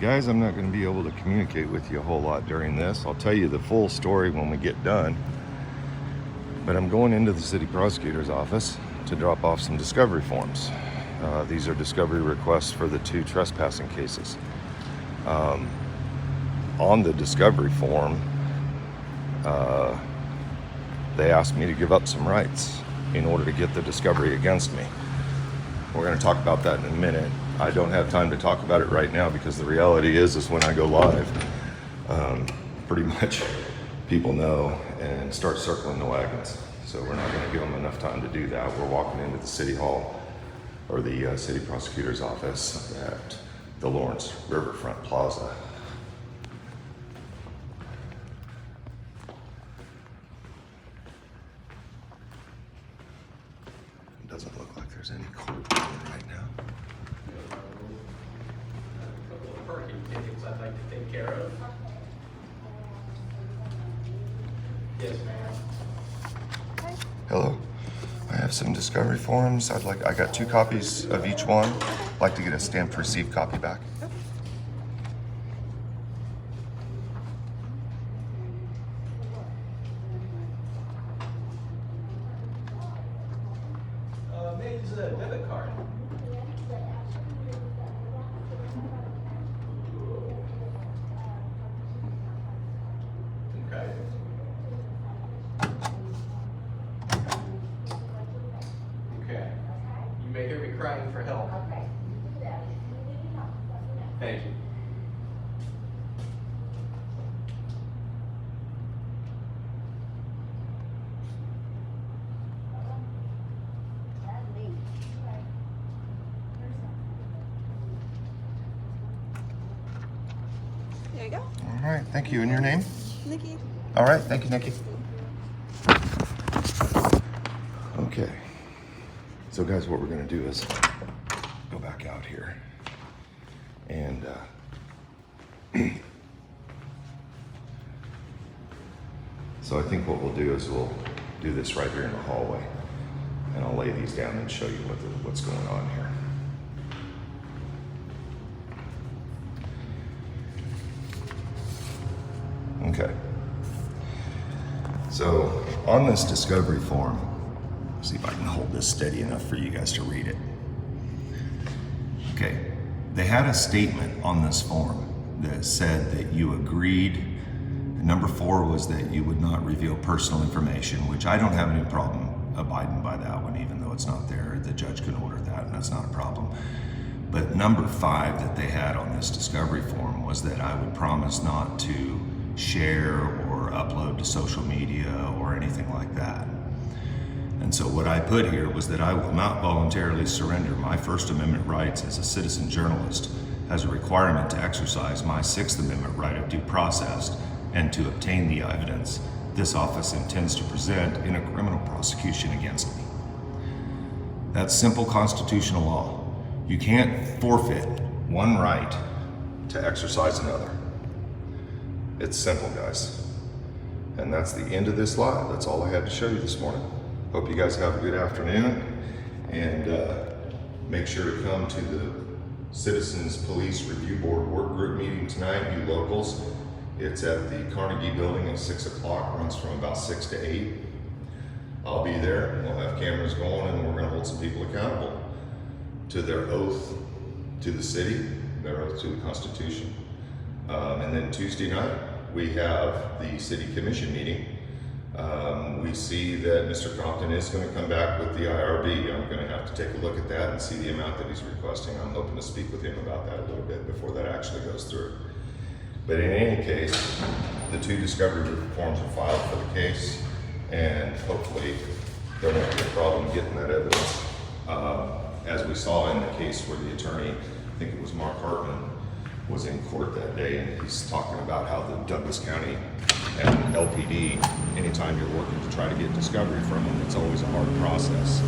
Guys, I'm not going to be able to communicate with you a whole lot during this. I'll tell you the full story when we get done. But I'm going into the city prosecutor's office to drop off some discovery forms. These are discovery requests for the 2 trespassing cases. On the discovery form, they asked me to give up some rights in order to get the discovery against me. We're going to talk about that in a minute. I don't have time to talk about it right now because the reality is when I go live, pretty much people know and start circling the wagons. So we're not going to give them enough time to do that. We're walking into the city hall or the city prosecutor's office at the Lawrence Riverfront Plaza. It doesn't look like there's any court right now. A couple of parking tickets I'd like to take care of. Yes, ma'am. Hello. I have some discovery forms. I got 2 copies of each one. I'd like to get a stamped received copy back. May I use a debit card? Okay. Okay. You may hear me crying for help. Okay. Thank you. There you go. All right, thank you. And your name? Nikki. All right, thank you, Nikki. Okay. So guys, what we're gonna do is go back out here and so I think what we'll do is we'll do this right here in the hallway, and I'll lay these down and show you what's going on here. Okay. So on this discovery form, see if I can hold this steady enough for you guys to read it. Okay, they had a statement on this form that said that you agreed. Number 4 was that you would not reveal personal information, which I don't have any problem abiding by that one, even though it's not there. The judge can order that, and that's not a problem. But number 5 that they had on this discovery form was that I would promise not to share or upload to social media or anything like that. And so what I put here was that I will not voluntarily surrender my First Amendment rights as a citizen journalist as a requirement to exercise my Sixth Amendment right of due process and to obtain the evidence this office intends to present in a criminal prosecution against me. That's simple constitutional law. You can't forfeit one right to exercise another. It's simple, guys. And that's the end of this live. That's all I had to show you this morning. Hope you guys have a good afternoon, and make sure to come to the Citizens Police Review Board work group meeting tonight, you locals. It's at the Carnegie Building at 6 o'clock, runs from about 6 to 8. I'll be there, we'll have cameras going, and we're gonna hold some people accountable to their oath to the city, their oath to the Constitution. And then Tuesday night, we have the City Commission meeting. We see that Mr. Compton is going to come back with the IRB. I'm going to have to take a look at that and see the amount that he's requesting. I'm hoping to speak with him about that a little bit before that actually goes through. But in any case, the 2 discovery forms are filed for the case, and hopefully there won't be a problem getting that evidence. As we saw in the case where the attorney, I think it was Mark Hartman, was in court that day, and he's talking about how the Douglas County and LPD, anytime you're working to try to get discovery from them, it's always a hard process.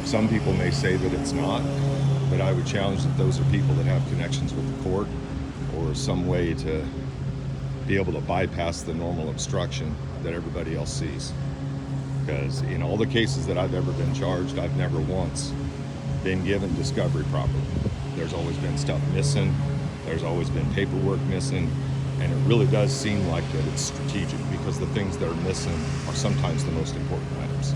Some people may say that it's not, but I would challenge that those are people that have connections with the court or some way to be able to bypass the normal obstruction that everybody else sees. Because in all the cases that I've ever been charged, I've never once been given discovery properly. there's always been stuff missing, there's always been paperwork missing, and it really does seem like that it's strategic because the things that are missing are sometimes the most important items.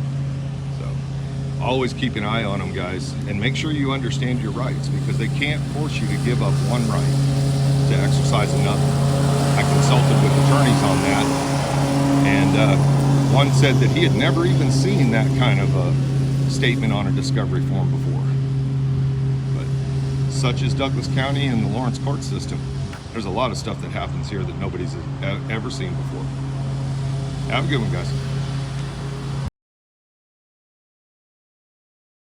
So always keep an eye on them, guys, and make sure you understand your rights, because they can't force you to give up one right to exercise another. I consulted with attorneys on that, and one said that he had never even seen that kind of a statement on a discovery form before. But such is Douglas County and the Lawrence court system. There's a lot of stuff that happens here that nobody's ever seen before. Have a good one, guys.